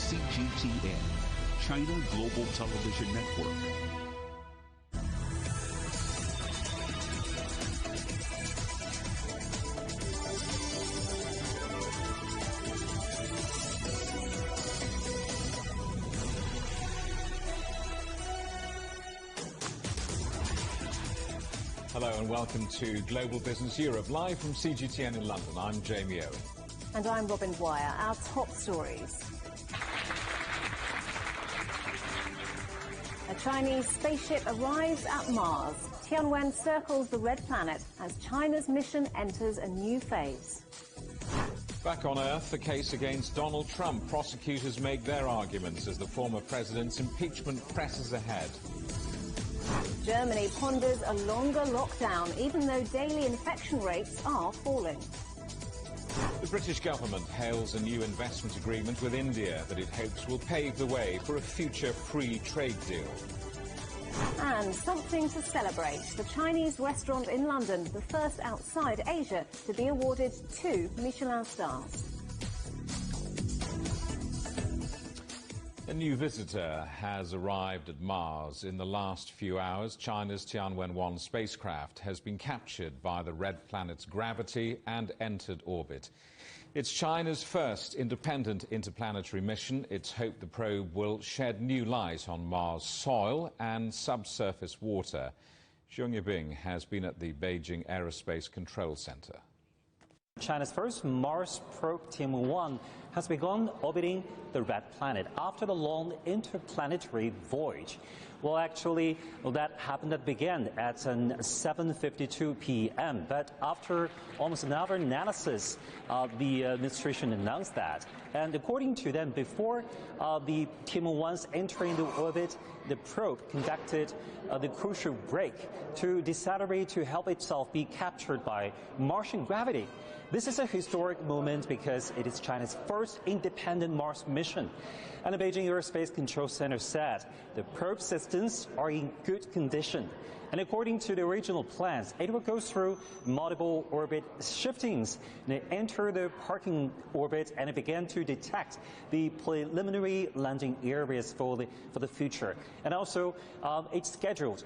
CGTN, China Global Television Network. Hello and welcome to Global Business Europe, live from CGTN in London. I'm Jamie Owen. And I'm Robin Dwyer. Our top stories. A Chinese spaceship arrives at Mars. Tianwen circles the red planet as China's mission enters a new phase. Back on Earth, the case against Donald Trump. Prosecutors make their arguments as the former president's impeachment presses ahead. Germany ponders a longer lockdown, even though daily infection rates are falling. The British government hails a new investment agreement with India that it hopes will pave the way for a future free trade deal. And something to celebrate. The Chinese restaurant in London, the first outside Asia to be awarded 2 Michelin stars. A new visitor has arrived at Mars. In the last few hours, China's Tianwen-1 spacecraft has been captured by the red planet's gravity and entered orbit. It's China's first independent interplanetary mission. It's hoped the probe will shed new light on Mars' soil and subsurface water. Xiong Yibing has been at the Beijing Aerospace Control Center. China's first Mars probe, Tianwen-1, has begun orbiting the red planet after the long interplanetary voyage. Well, actually, that happened at began at 7:52 p.m. But after almost an hour analysis, the administration announced that. And according to them, before the Tianwen-1's entering the orbit, the probe conducted the crucial brake to decelerate to help itself be captured by Martian gravity. This is a historic moment because it is China's first independent Mars mission. And the Beijing Aerospace Control Center said the probe systems are in good condition. And according to the original plans, it will go through multiple orbit shiftings and enter the parking orbit and it began to detect the preliminary landing areas for the future. And also, it's scheduled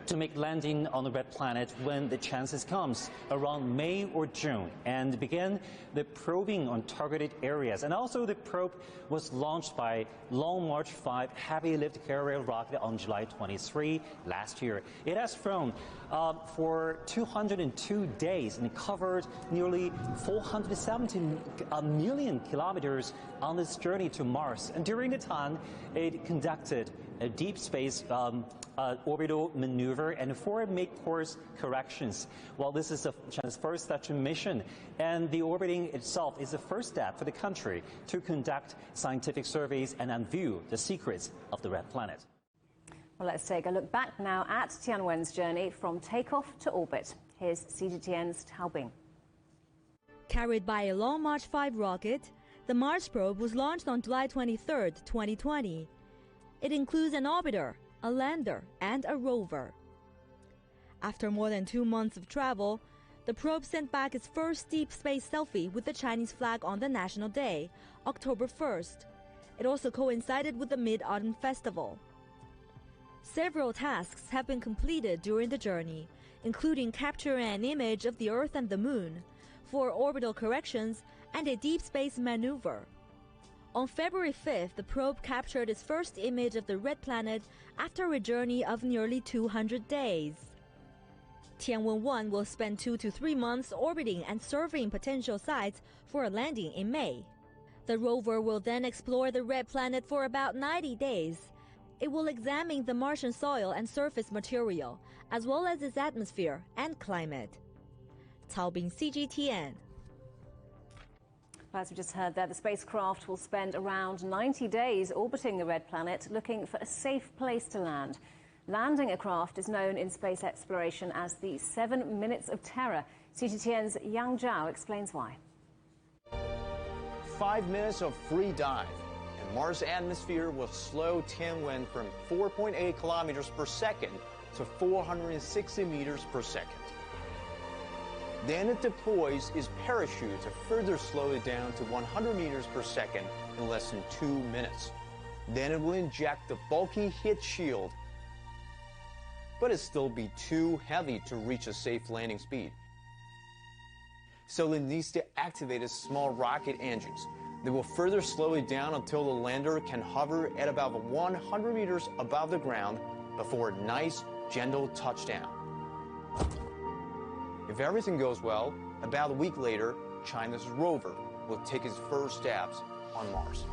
to make landing on the red planet when the chances comes around May or June and begin the probing on targeted areas. And also the probe was launched by Long March 5 heavy lift carrier rocket on July 23 last year. It has flown for 202 days and covered nearly 470 million kilometers on this journey to Mars. And during the time, it conducted a deep space orbital maneuver and 4 mid-course corrections. Well, this is China's first such mission, and the orbiting itself is the first step for the country to conduct scientific surveys and unveil the secrets of the red planet. Well, let's take a look back now at Tianwen's journey from takeoff to orbit. Here's CGTN's Tao Bing. Carried by a Long March 5 rocket, the Mars probe was launched on July 23, 2020. It includes an orbiter, a lander, and a rover. After more than 2 months of travel, the probe sent back its first deep space selfie with the Chinese flag on the National Day, October 1st. It also coincided with the Mid-Autumn Festival. Several tasks have been completed during the journey, including capturing an image of the Earth and the Moon, 4 orbital corrections, and a deep space maneuver. On February 5th, the probe captured its first image of the red planet after a journey of nearly 200 days. Tianwen-1 will spend 2 to 3 months orbiting and surveying potential sites for a landing in May. The rover will then explore the red planet for about 90 days. It will examine the Martian soil and surface material, as well as its atmosphere and climate. Cao Bing, CGTN. As we just heard there, the spacecraft will spend around 90 days orbiting the red planet, looking for a safe place to land. Landing a craft is known in space exploration as the 7 minutes of terror. CGTN's Yang Zhao explains why. 5 minutes of free dive, and Mars' atmosphere will slow Tianwen from 4.8 kilometers per second to 460 meters per second. Then it deploys its parachute to further slow it down to 100 meters per second in less than 2 minutes. Then it will inject the bulky heat shield, but it'll still be too heavy to reach a safe landing speed. So it needs to activate its small rocket engines. They will further slow it down until the lander can hover at about 100 meters above the ground before a nice, gentle touchdown. If everything goes well, about a week later, China's rover will take its first steps on Mars.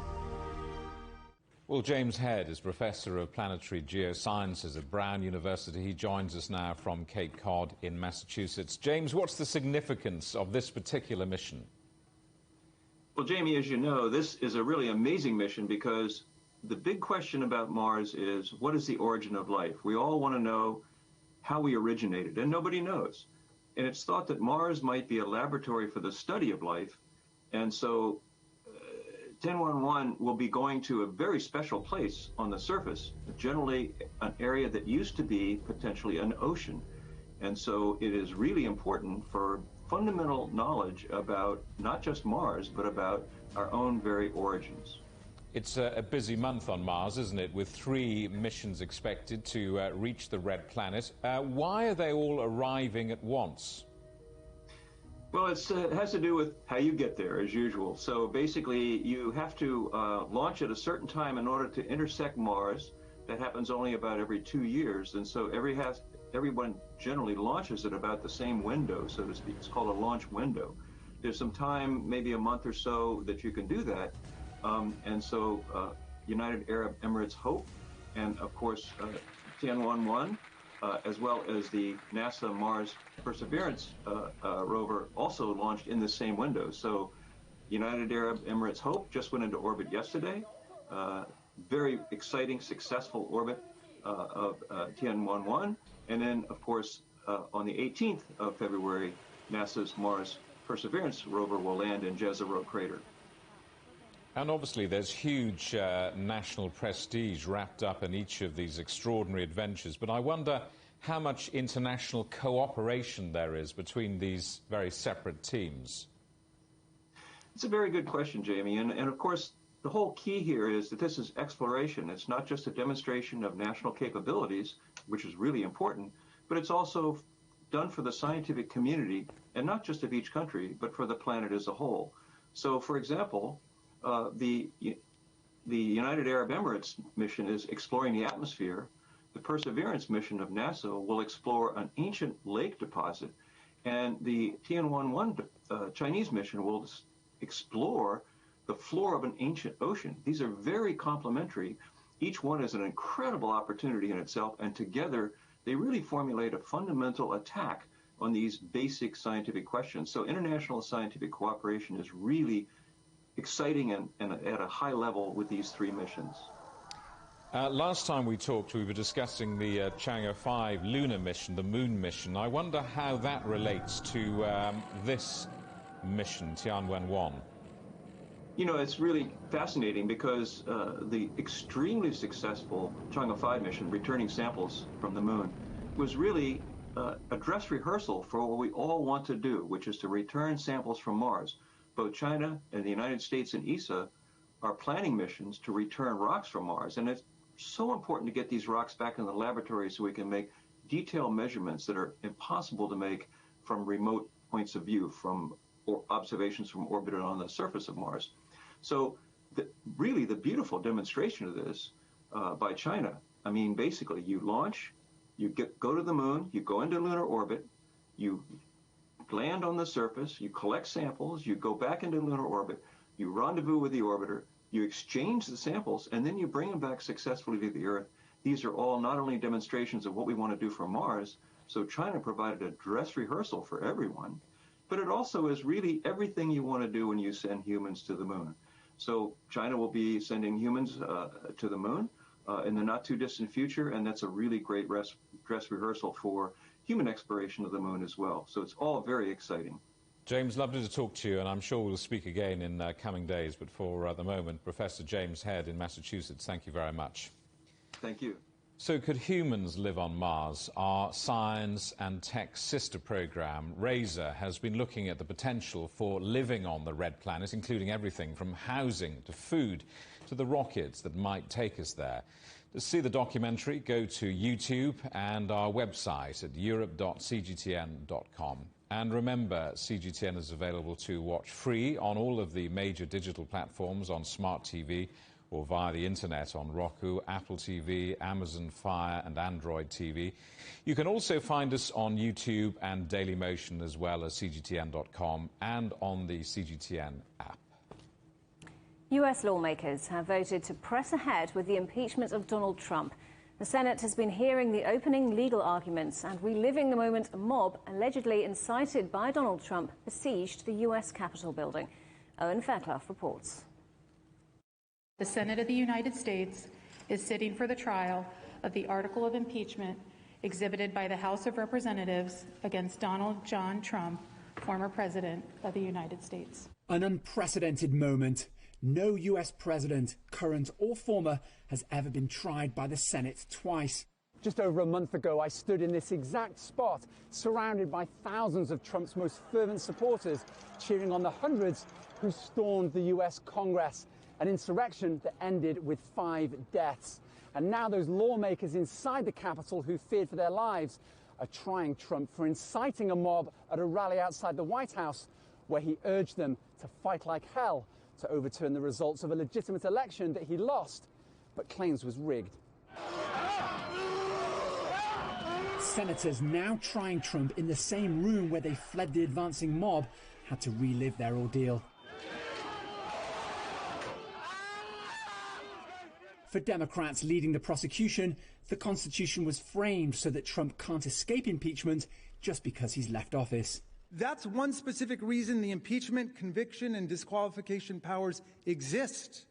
Well, James Head is Professor of Planetary Geosciences at Brown University. He joins us now from Cape Cod in Massachusetts. James, what's the significance of this particular mission? Well, Jamie, as you know, this is a really amazing mission because the big question about Mars is, what is the origin of life? We all want to know how we originated, and nobody knows. And it's thought that Mars might be a laboratory for the study of life, and so Tianwen-1 will be going to a very special place on the surface, generally an area that used to be potentially an ocean. And so it is really important for fundamental knowledge about not just Mars, but about our own very origins. It's a busy month on Mars, isn't it, with 3 missions expected to reach the red planet. Why are they all arriving at once? Well, it has to do with how you get there, as usual. So basically, you have to launch at a certain time in order to intersect Mars. That happens only about every 2 years, and so everyone generally launches at about the same window, so to speak. It's called a launch window. There's some time, maybe a month or so, that you can do that. And so United Arab Emirates Hope, and of course Tianwen-1, as well as the NASA Mars Perseverance rover, also launched in the same window. So United Arab Emirates Hope just went into orbit yesterday. Very exciting, successful orbit of Tianwen-1. And then, of course, on the 18th of February, NASA's Mars Perseverance rover will land in Jezero Crater. And obviously there's huge national prestige wrapped up in each of these extraordinary adventures, but I wonder how much international cooperation there is between these very separate teams. It's a very good question, Jamie, and of course the whole key here is that this is exploration. It's not just a demonstration of national capabilities, which is really important, but it's also done for the scientific community, and not just of each country, but for the planet as a whole. So, for example, the United Arab Emirates mission is exploring the atmosphere. The Perseverance mission of NASA will explore an ancient lake deposit, and the Tianwen-1 Chinese mission will explore the floor of an ancient ocean. These are very complementary. Each one is an incredible opportunity in itself, and together they really formulate a fundamental attack on these basic scientific questions. So international scientific cooperation is really exciting and at a high level with these 3 missions. Last time we talked, we were discussing the Chang'e 5 lunar mission, the moon mission. I wonder how that relates to this mission, Tianwen-1. You know, it's really fascinating because the extremely successful Chang'e 5 mission, returning samples from the moon, was really a dress rehearsal for what we all want to do, which is to return samples from Mars. Both China and the United States and ESA are planning missions to return rocks from Mars, and it's so important to get these rocks back in the laboratory so we can make detailed measurements that are impossible to make from remote points of view, from observations from orbit on the surface of Mars. So really the beautiful demonstration of this by China, I mean, basically you launch, you go to the moon, you go into lunar orbit, you land on the surface, you collect samples, you go back into lunar orbit, you rendezvous with the orbiter, you exchange the samples, and then you bring them back successfully to the Earth. These are all not only demonstrations of what we want to do for Mars, so China provided a dress rehearsal for everyone, but it also is really everything you want to do when you send humans to the moon. So China will be sending humans to the moon in the not too distant future, and that's a really great dress rehearsal for human exploration of the moon as well. So it's all very exciting. James, lovely to talk to you, and I'm sure we'll speak again in coming days. But for the moment, Professor James Head in Massachusetts, thank you very much. Thank you. So could humans live on Mars? Our science and tech sister program, RAISER, has been looking at the potential for living on the red planet, including everything from housing to food to the rockets that might take us there. To see the documentary, go to YouTube and our website at europe.cgtn.com. And remember, CGTN is available to watch free on all of the major digital platforms, on smart TV or via the internet on Roku, Apple TV, Amazon Fire and Android TV. You can also find us on YouTube and Dailymotion, as well as cgtn.com and on the CGTN app. US lawmakers have voted to press ahead with the impeachment of Donald Trump. The Senate has been hearing the opening legal arguments and reliving the moment a mob allegedly incited by Donald Trump besieged the US Capitol building. Owen Fairclough reports. The Senate of the United States is sitting for the trial of the article of impeachment exhibited by the House of Representatives against Donald John Trump, former President of the United States. An unprecedented moment. No US president, current or former, has ever been tried by the Senate twice. Just over a month ago, I stood in this exact spot, surrounded by thousands of Trump's most fervent supporters, cheering on the hundreds who stormed the US Congress. An insurrection that ended with 5 deaths. And now those lawmakers inside the Capitol who feared for their lives are trying Trump for inciting a mob at a rally outside the White House, where he urged them to fight like hell to overturn the results of a legitimate election that he lost, but claims was rigged. Senators now trying Trump in the same room where they fled the advancing mob had to relive their ordeal. For Democrats leading the prosecution, the Constitution was framed so that Trump can't escape impeachment just because he's left office. That's one specific reason the impeachment, conviction, and disqualification powers exist.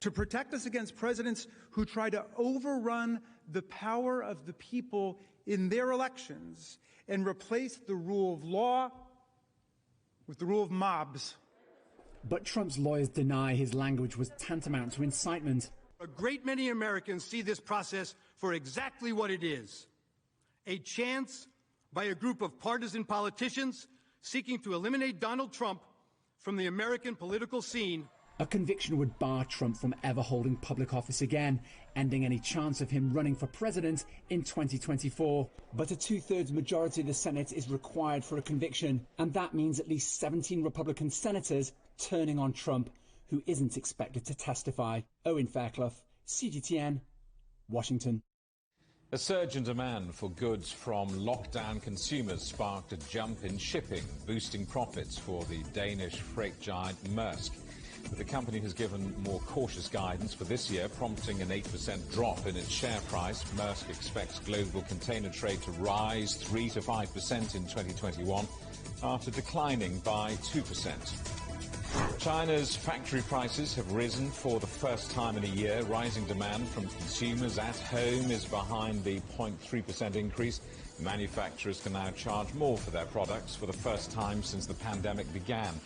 To protect us against presidents who try to overrun the power of the people in their elections and replace the rule of law with the rule of mobs. But Trump's lawyers deny his language was tantamount to incitement. A great many Americans see this process for exactly what it is: a chance by a group of partisan politicians seeking to eliminate Donald Trump from the American political scene. A conviction would bar Trump from ever holding public office again, ending any chance of him running for president in 2024. But a 2/3 majority of the Senate is required for a conviction, and that means at least 17 Republican senators turning on Trump, who isn't expected to testify. Owen Fairclough, CGTN, Washington. A surge in demand for goods from lockdown consumers sparked a jump in shipping, boosting profits for the Danish freight giant Maersk. But the company has given more cautious guidance for this year, prompting an 8% drop in its share price. Maersk expects global container trade to rise 3 to 5% in 2021, after declining by 2%. China's factory prices have risen for the first time in a year. Rising demand from consumers at home is behind the 0.3% increase. Manufacturers can now charge more for their products for the first time since the pandemic began.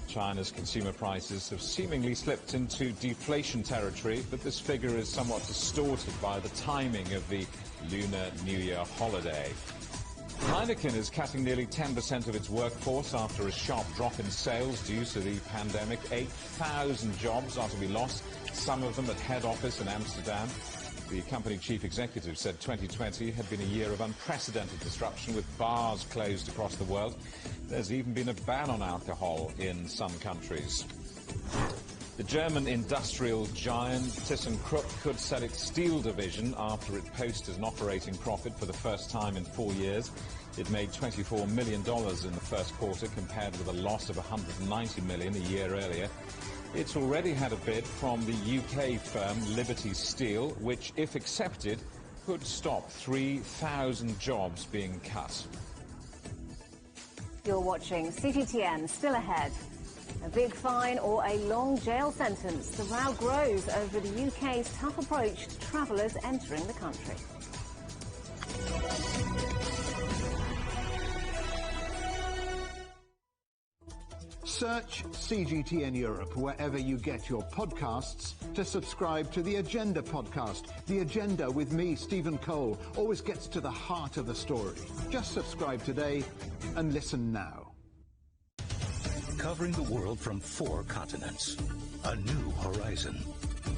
China's consumer prices have seemingly slipped into deflation territory, but this figure is somewhat distorted by the timing of the Lunar New Year holiday. Heineken is cutting nearly 10% of its workforce after a sharp drop in sales due to the pandemic. 8,000 jobs are to be lost, some of them at head office in Amsterdam. The company chief executive said 2020 had been a year of unprecedented disruption, with bars closed across the world. There's even been a ban on alcohol in some countries. The German industrial giant ThyssenKrupp could sell its steel division after it posted an operating profit for the first time in 4 years. It made $24 million in the first quarter, compared with a loss of $190 million a year earlier. It's already had a bid from the UK firm Liberty Steel, which, if accepted, could stop 3,000 jobs being cut. You're watching CGTN. Still ahead. A big fine or a long jail sentence. The row grows over the UK's tough approach to travellers entering the country. Search CGTN Europe wherever you get your podcasts to subscribe to The Agenda podcast. The Agenda with me, Stephen Cole, always gets to the heart of the story. Just subscribe today and listen now. Covering the world from 4 continents. A new horizon.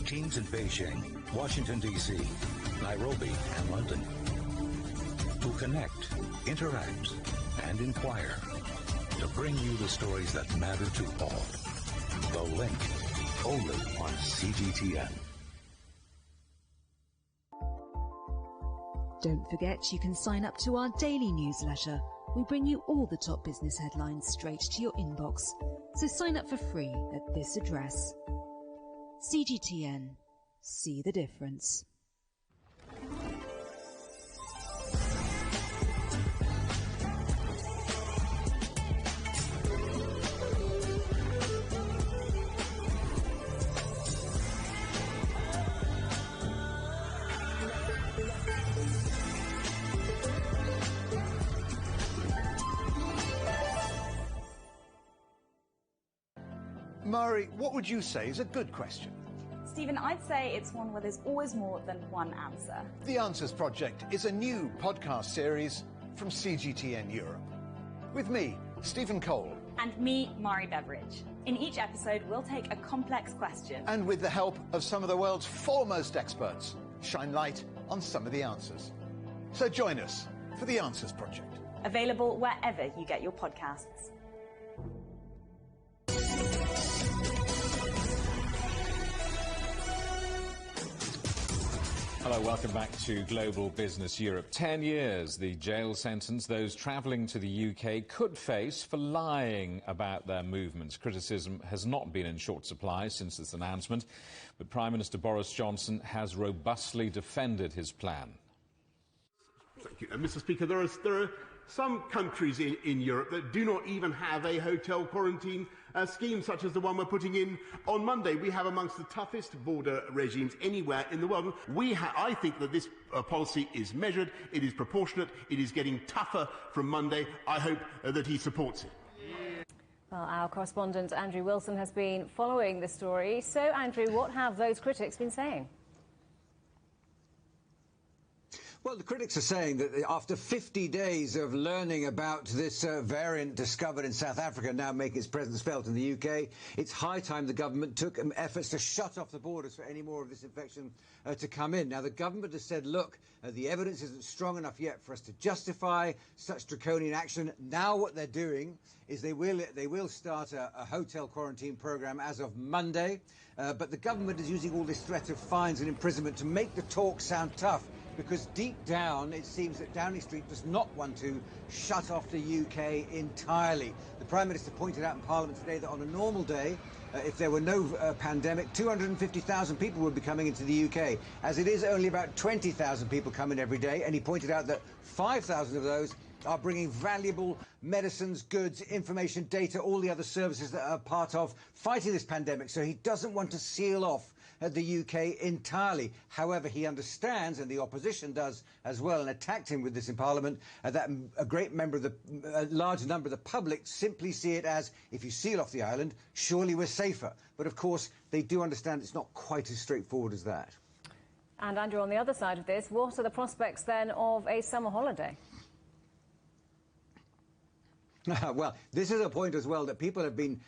Teams in Beijing, Washington, D.C., Nairobi, and London. To connect, interact, and inquire. To bring you the stories that matter to all. The Link, only on CGTN. Don't forget you can sign up to our daily newsletter. We bring you all the top business headlines straight to your inbox. So sign up for free at this address. CGTN. See the difference. Mari, what would you say is a good question? Stephen, I'd say it's one where there's always more than one answer. The Answers Project is a new podcast series from CGTN Europe. With me, Stephen Cole. And me, Mari Beveridge. In each episode, we'll take a complex question. And with the help of some of the world's foremost experts, shine light on some of the answers. So join us for The Answers Project. Available wherever you get your podcasts. Hello, welcome back to Global Business Europe. 10 years, the jail sentence those travelling to the UK could face for lying about their movements. Criticism has not been in short supply since this announcement, but Prime Minister Boris Johnson has robustly defended his plan. Thank you. Mr. Speaker, there are some countries in Europe that do not even have a hotel quarantine scheme such as the one we're putting in on Monday. We have amongst the toughest border regimes anywhere in the world. I think that this policy is measured, it is proportionate, it is getting tougher from Monday. I hope that he supports it. Well, our correspondent Andrew Wilson has been following the story. So, Andrew, what have those critics been saying? Well, the critics are saying that after 50 days of learning about this variant discovered in South Africa now making its presence felt in the UK, it's high time the government took efforts to shut off the borders for any more of this infection to come in. Now, the government has said, look, the evidence isn't strong enough yet for us to justify such draconian action. Now what they're doing is they will start a hotel quarantine program as of Monday, but the government is using all this threat of fines and imprisonment to make the talk sound tough. Because deep down, it seems that Downing Street does not want to shut off the UK entirely. The Prime Minister pointed out in Parliament today that on a normal day, if there were no pandemic, 250,000 people would be coming into the UK. As it is, only about 20,000 people come in every day, and he pointed out that 5,000 of those are bringing valuable medicines, goods, information, data, all the other services that are part of fighting this pandemic. So he doesn't want to seal off the UK entirely. However, he understands, and the opposition does as well, and attacked him with this in Parliament, that a large number of the public simply see it as, if you seal off the island, surely we're safer. But of course, they do understand it's not quite as straightforward as that. And Andrew, on the other side of this, what are the prospects then of a summer holiday? Well, this is a point as well that people have been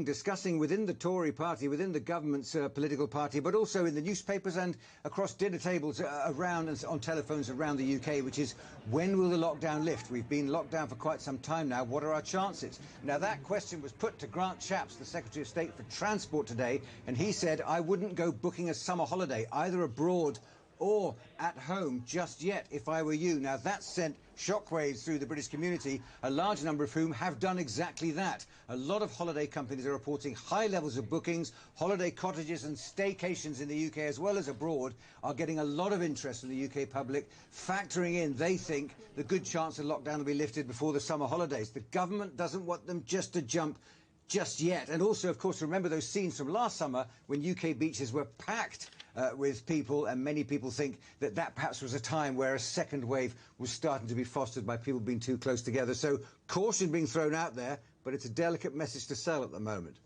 discussing within the Tory party, within the government's political party, but also in the newspapers and across dinner tables around and on telephones around the UK, which is, when will the lockdown lift? We've been locked down for quite some time now. What are our chances? Now, that question was put to Grant Shapps, the Secretary of State for Transport today, and he said, I wouldn't go booking a summer holiday, either abroad or at home just yet, if I were you. Now, that's sent shockwaves through the British community, a large number of whom have done exactly that. A lot of holiday companies are reporting high levels of bookings. Holiday cottages and staycations in the UK, as well as abroad, are getting a lot of interest from the UK public, factoring in, they think, the good chance of lockdown will be lifted before the summer holidays. The government doesn't want them just to jump just yet. And also, of course, remember those scenes from last summer when UK beaches were packed with people, and many people think that that perhaps was a time where a second wave was starting to be fostered by people being too close together. So caution being thrown out there, but it's a delicate message to sell at the moment.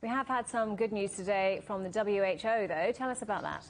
We have had some good news today from the WHO, though. Tell us about that.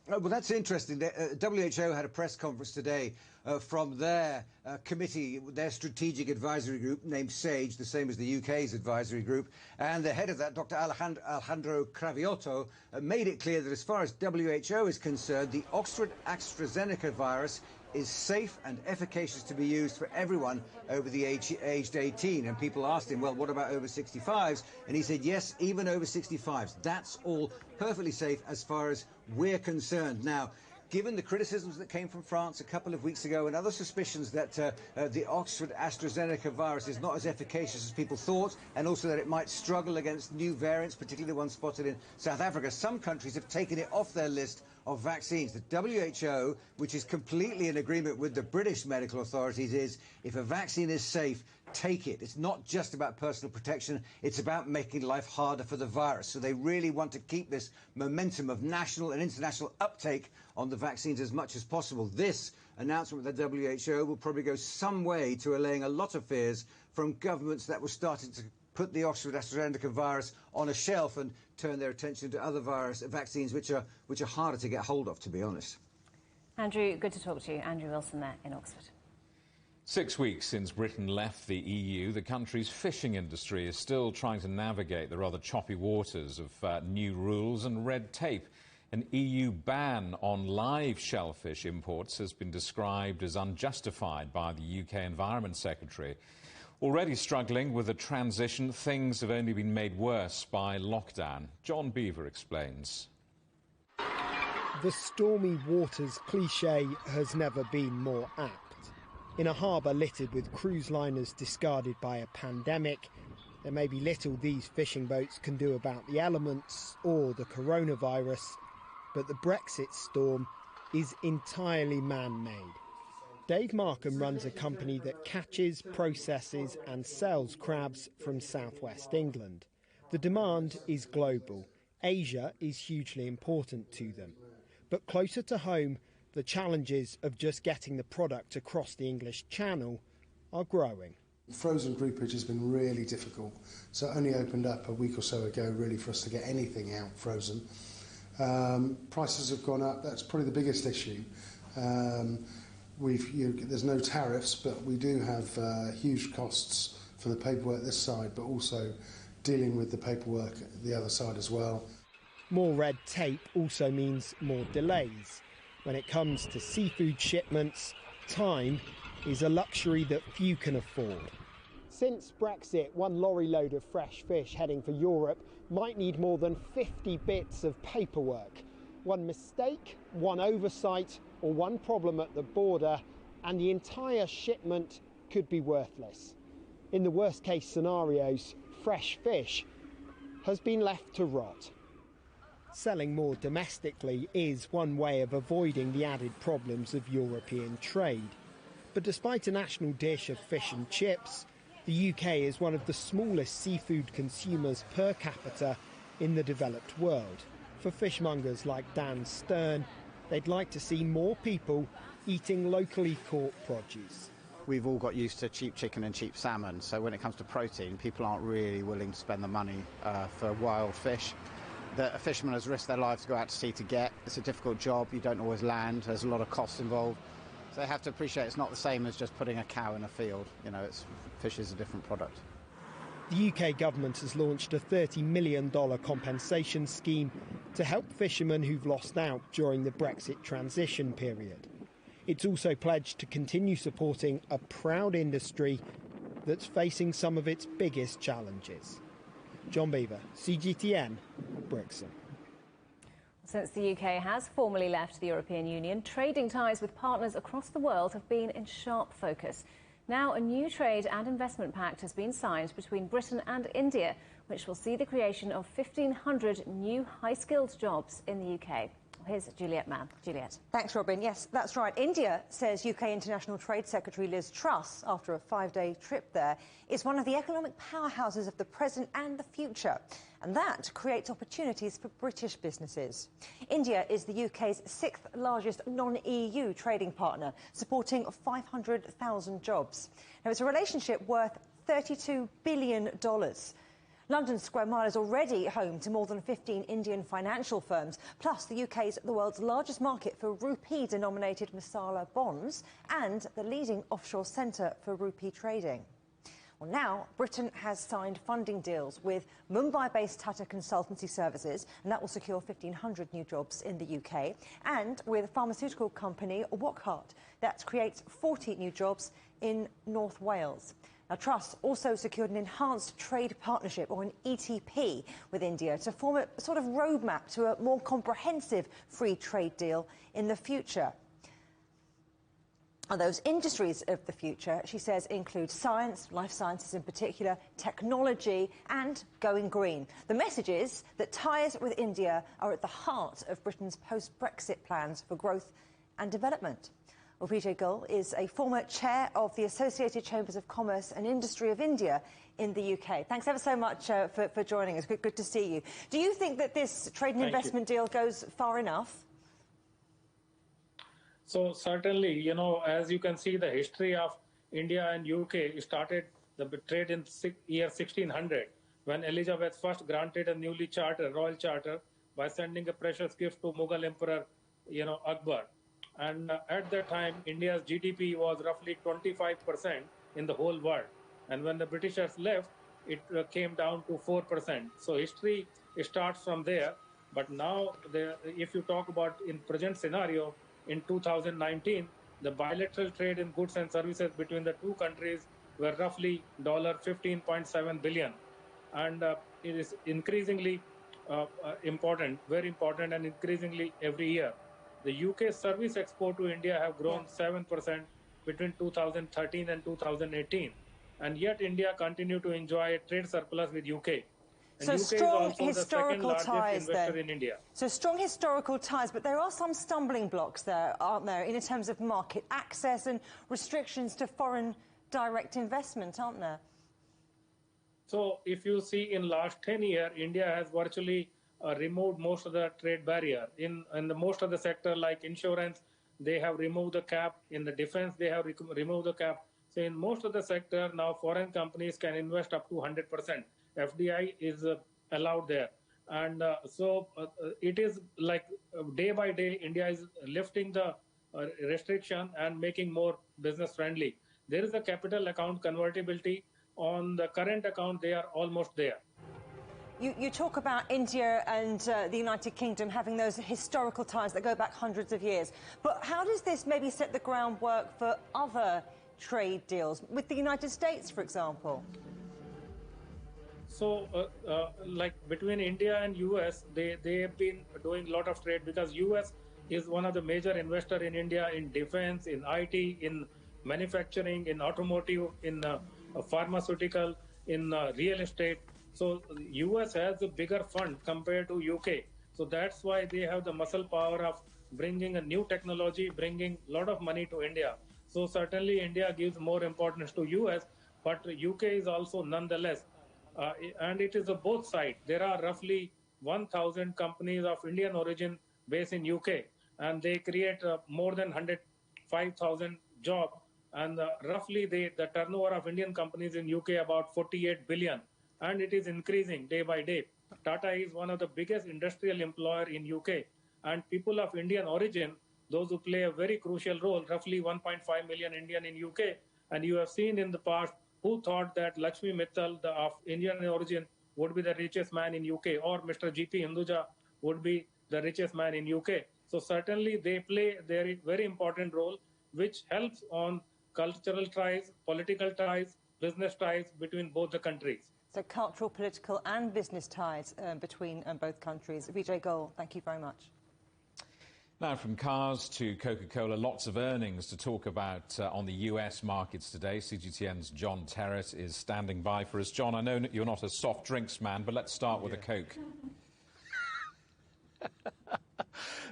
Oh, well, that's interesting. The WHO had a press conference today from their committee, their strategic advisory group named SAGE, the same as the UK's advisory group. And the head of that, Dr. Alejandro Cravioto, made it clear that as far as WHO is concerned, the Oxford AstraZeneca virus is safe and efficacious to be used for everyone over the aged 18. And people asked him, well, what about over 65s? And he said, yes, even over 65s. That's all perfectly safe as far as we're concerned. Now, given the criticisms that came from France a couple of weeks ago and other suspicions that the Oxford AstraZeneca virus is not as efficacious as people thought, and also that it might struggle against new variants, particularly the ones spotted in South Africa, some countries have taken it off their list of vaccines. The WHO, which is completely in agreement with the British medical authorities, is if a vaccine is safe, take it. It's not just about personal protection, it's about making life harder for the virus. So they really want to keep this momentum of national and international uptake on the vaccines as much as possible. This announcement with the WHO will probably go some way to allaying a lot of fears from governments that were starting to put the Oxford AstraZeneca virus on a shelf and turn their attention to other vaccines which are harder to get hold of, to be honest. Andrew, good to talk to you. Andrew Wilson there in Oxford. 6 weeks since Britain left the EU, the country's fishing industry is still trying to navigate the rather choppy waters of new rules and red tape. An EU ban on live shellfish imports has been described as unjustified by the UK Environment Secretary. Already struggling with the transition, things have only been made worse by lockdown. John Beaver explains. The stormy waters cliché has never been more apt. In a harbour littered with cruise liners discarded by a pandemic, there may be little these fishing boats can do about the elements or the coronavirus, but the Brexit storm is entirely man-made. Dave Markham runs a company that catches, processes and sells crabs from southwest England. The demand is global. Asia is hugely important to them. But closer to home, the challenges of just getting the product across the English Channel are growing. Frozen groupage has been really difficult, so it only opened up a week or so ago really for us to get anything out frozen. Prices have gone up, that's probably the biggest issue. There's no tariffs, but we do have huge costs for the paperwork this side, but also dealing with the paperwork the other side as well. More red tape also means more delays. When it comes to seafood shipments, time is a luxury that few can afford. Since Brexit, one lorry load of fresh fish heading for Europe might need more than 50 bits of paperwork. One mistake, one oversight, or one problem at the border, and the entire shipment could be worthless. In the worst case scenarios, fresh fish has been left to rot. Selling more domestically is one way of avoiding the added problems of European trade. But despite a national dish of fish and chips, the UK is one of the smallest seafood consumers per capita in the developed world. For fishmongers like Dan Stern, they'd like to see more people eating locally caught produce. We've all got used to cheap chicken and cheap salmon, so when it comes to protein, people aren't really willing to spend the money for wild fish that a fisherman has risked their lives to go out to sea to get. It's a difficult job, you don't always land, there's a lot of costs involved. So they have to appreciate it's not the same as just putting a cow in a field. You know, fish is a different product. The UK government has launched a $30 million compensation scheme to help fishermen who've lost out during the Brexit transition period. It's also pledged to continue supporting a proud industry that's facing some of its biggest challenges. John Beaver, CGTN, Brixham. Since the UK has formally left the European Union, trading ties with partners across the world have been in sharp focus. Now, a new trade and investment pact has been signed between Britain and India, which will see the creation of 1,500 new high-skilled jobs in the UK. Here's Juliet Mann. Juliet. Thanks, Robin. Yes, that's right. India says UK International Trade Secretary Liz Truss, after a 5-day trip there, is one of the economic powerhouses of the present and the future. And that creates opportunities for British businesses. India is the UK's 6th largest non-EU trading partner, supporting 500,000 jobs. Now, it's a relationship worth $32 billion. London's Square Mile is already home to more than 15 Indian financial firms, plus the UK is the world's largest market for rupee-denominated masala bonds and the leading offshore centre for rupee trading. Well, now Britain has signed funding deals with Mumbai-based Tata Consultancy Services, and that will secure 1,500 new jobs in the UK, and with pharmaceutical company Wockhardt, that creates 40 new jobs in North Wales. Now, Truss also secured an enhanced trade partnership, or an ETP, with India to form a sort of roadmap to a more comprehensive free trade deal in the future. And those industries of the future, she says, include science, life sciences in particular, technology and going green. The message is that ties with India are at the heart of Britain's post-Brexit plans for growth and development. Well, Vijay Goel is a former chair of the Associated Chambers of Commerce and Industry of India in the UK. Thanks ever so much for joining us. Good to see you. Do you think that this trade and investment deal goes far enough? So certainly, you know, as you can see, the history of India and UK started the trade in year 1600, when Elizabeth first granted a newly royal charter by sending a precious gift to Mughal Emperor, Akbar. And at that time, India's GDP was roughly 25% in the whole world. And when the Britishers left, it came down to 4%. So history starts from there. But now, if you talk about in present scenario, in 2019, the bilateral trade in goods and services between the two countries were roughly $15.7 billion. And it is increasingly important, very important, and increasingly every year. The UK service export to India have grown 7% between 2013 and 2018. And yet India continued to enjoy a trade surplus with UK. And so UK strong is also historical the second ties largest investor then. in India. So strong historical ties, but there are some stumbling blocks there, aren't there, in terms of market access and restrictions to foreign direct investment, aren't there? So if you see in last 10 years, India has virtually removed most of the trade barrier. In most of the sector, like insurance, they have removed the cap. In the defense, they have removed the cap. So in most of the sector, now foreign companies can invest up to 100%. FDI is allowed there. And so it is like day by day, India is lifting the restriction and making more business friendly. There is a capital account convertibility. On the current account, they are almost there. You talk about India and the United Kingdom having those historical ties that go back hundreds of years. But how does this maybe set the groundwork for other trade deals with the United States, for example? So, like between India and US, they have been doing a lot of trade because US is one of the major investors in India in defense, in IT, in manufacturing, in automotive, in pharmaceutical, in real estate. So US has a bigger fund compared to UK. So that's why they have the muscle power of bringing a new technology, bringing a lot of money to India. So certainly India gives more importance to US, but UK is also nonetheless. And it is a both sides. There are roughly 1,000 companies of Indian origin based in UK, and they create more than 105,000 jobs. And roughly the turnover of Indian companies in UK about 48 billion. And it is increasing day by day. Tata is one of the biggest industrial employer in UK, and people of Indian origin, those who play a very crucial role, roughly 1.5 million Indian in UK. And you have seen in the past who thought that Lakshmi Mittal of Indian origin would be the richest man in UK, or Mr. G.P. Hinduja would be the richest man in UK. So certainly they play their very important role, which helps on cultural ties, political ties, business ties between both the countries. So cultural, political and business ties between both countries. Vijay Goel, thank you very much. Now from cars to Coca-Cola, lots of earnings to talk about on the US markets today. CGTN's John Terrett is standing by for us. John, I know you're not a soft drinks man, but let's start with a Coke.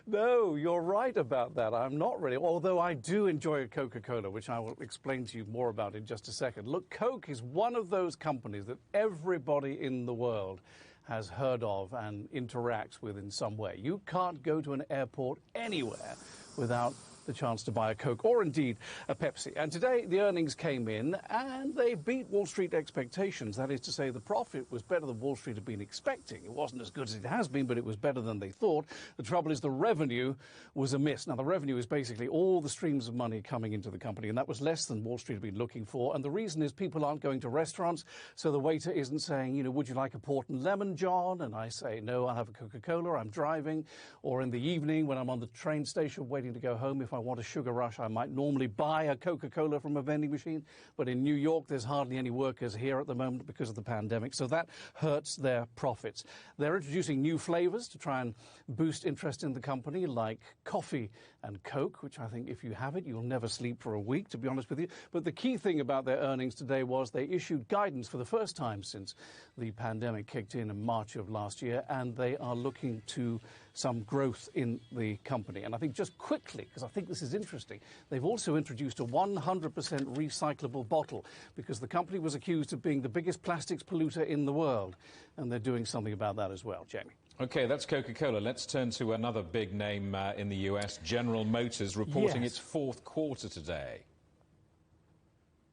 No, you're right about that. I'm not really, although I do enjoy a Coca-Cola, which I will explain to you more about in just a second. Look, Coke is one of those companies that everybody in the world has heard of and interacts with in some way. You can't go to an airport anywhere without the chance to buy a Coke or indeed a Pepsi. And today the earnings came in and they beat Wall Street expectations. That is to say, the profit was better than Wall Street had been expecting. It wasn't as good as it has been, but it was better than they thought. The trouble is the revenue was a miss. Now, the revenue is basically all the streams of money coming into the company, and that was less than Wall Street had been looking for. And the reason is people aren't going to restaurants, so the waiter isn't saying, you know, would you like a port and lemon, John? And I say, no, I'll have a Coca-Cola, I'm driving. Or in the evening when I'm on the train station waiting to go home, if I want a sugar rush, I might normally buy a Coca-Cola from a vending machine. But in New York, there's hardly any workers here at the moment because of the pandemic. So that hurts their profits. They're introducing new flavors to try and boost interest in the company, like coffee and Coke, which I think if you have it, you'll never sleep for a week, to be honest with you. But the key thing about their earnings today was they issued guidance for the first time since the pandemic kicked in March of last year, and they are looking to some growth in the company. And I think just quickly, because I think this is interesting, they've also introduced a 100% recyclable bottle because the company was accused of being the biggest plastics polluter in the world. And they're doing something about that as well. Jamie. OK, that's Coca-Cola. Let's turn to another big name in the US, General Motors, reporting its fourth quarter today.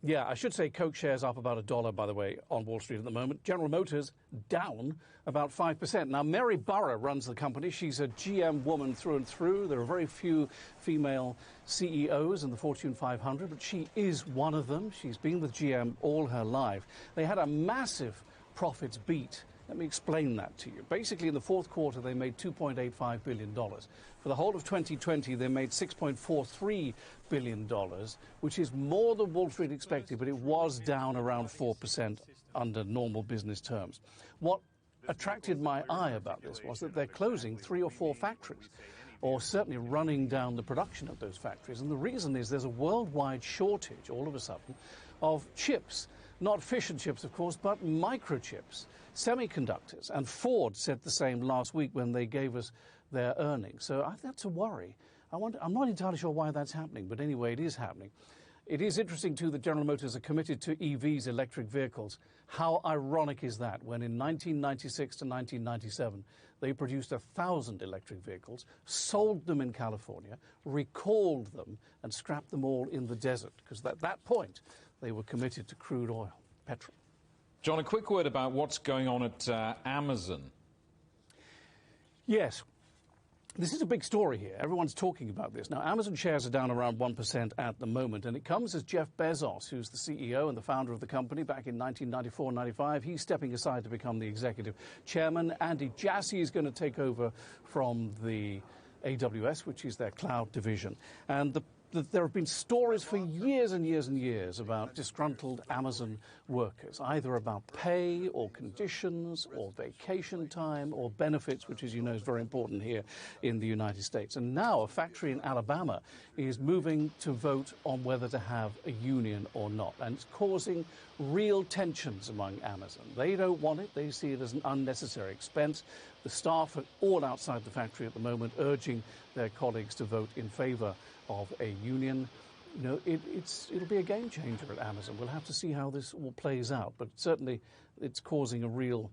Yeah, I should say Coke shares up about $1, by the way, on Wall Street at the moment. General Motors down about 5%. Now, Mary Burra runs the company. She's a GM woman through and through. There are very few female CEOs in the Fortune 500, but she is one of them. She's been with GM all her life. They had a massive profits beat. Let me explain that to you. Basically, in the fourth quarter, they made $2.85 billion. For the whole of 2020, they made $6.43 billion, which is more than Wall Street expected, but it was down around 4% under normal business terms. What attracted my eye about this was that they're closing 3 or 4 factories, or certainly running down the production of those factories. And the reason is there's a worldwide shortage, all of a sudden, of chips. Not fish and chips, of course, but microchips, semiconductors. And Ford said the same last week when they gave us their earnings. So that's a worry. I'm not entirely sure why that's happening, but anyway, it is happening. It is interesting, too, that General Motors are committed to EVs, electric vehicles. How ironic is that, when in 1996 to 1997, they produced 1,000 electric vehicles, sold them in California, recalled them, and scrapped them all in the desert, because at that point, they were committed to crude oil, petrol. John, a quick word about what's going on at Amazon. Yes. This is a big story here. Everyone's talking about this. Now, Amazon shares are down around 1% at the moment, and it comes as Jeff Bezos, who's the CEO and the founder of the company back in 1994-95, he's stepping aside to become the executive chairman. Andy Jassy is going to take over from the AWS, which is their cloud division. And there have been stories for years and years and years about disgruntled Amazon workers, either about pay or conditions or vacation time or benefits, which, as you know, is very important here in the United States. And now a factory in Alabama is moving to vote on whether to have a union or not. And it's causing real tensions among Amazon. They don't want it. They see it as an unnecessary expense. The staff are all outside the factory at the moment, urging their colleagues to vote in favor of a union. You know, it'll be a game changer at Amazon. We'll have to see how this all plays out, but certainly it's causing a real,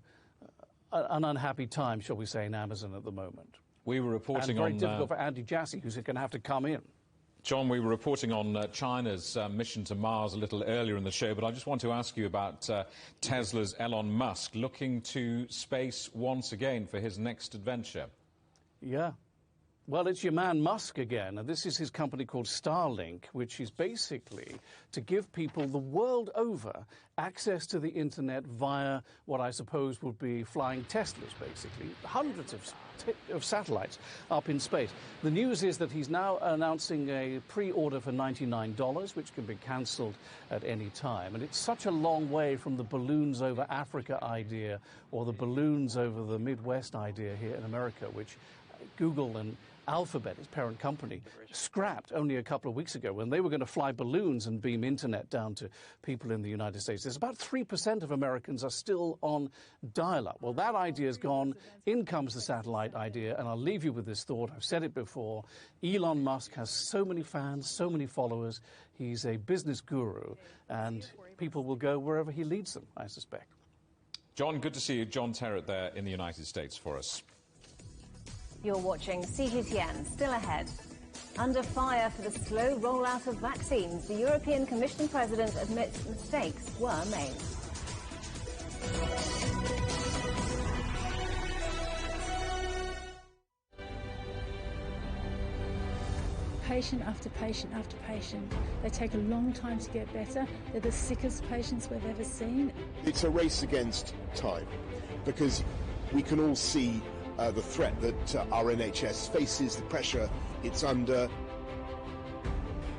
an unhappy time, shall we say, in Amazon at the moment. We were reporting on... very difficult for Andy Jassy, who's going to have to come in. John, we were reporting on China's mission to Mars a little earlier in the show, but I just want to ask you about Tesla's Elon Musk looking to space once again for his next adventure. Yeah. Well, it's your man Musk again, and this is his company called Starlink, which is basically to give people the world over access to the internet via what I suppose would be flying Teslas, basically, hundreds of satellites up in space. The news is that he's now announcing a pre-order for $99, which can be cancelled at any time. And it's such a long way from the balloons over Africa idea or the balloons over the Midwest idea here in America, which Google and Alphabet, its parent company, scrapped only a couple of weeks ago when they were going to fly balloons and beam internet down to people in the United States. There's about 3% of Americans are still on dial-up. Well, that idea is gone. In comes the satellite idea, and I'll leave you with this thought. I've said it before. Elon Musk has so many fans, so many followers. He's a business guru, and people will go wherever he leads them, I suspect. John, good to see you. John Terrett there in the United States for us. You're watching CGTN. Still ahead. Under fire for the slow rollout of vaccines, the European Commission President admits mistakes were made. Patient after patient after patient. They take a long time to get better. They're the sickest patients we've ever seen. It's a race against time because we can all see the threat that our NHS faces, the pressure it's under.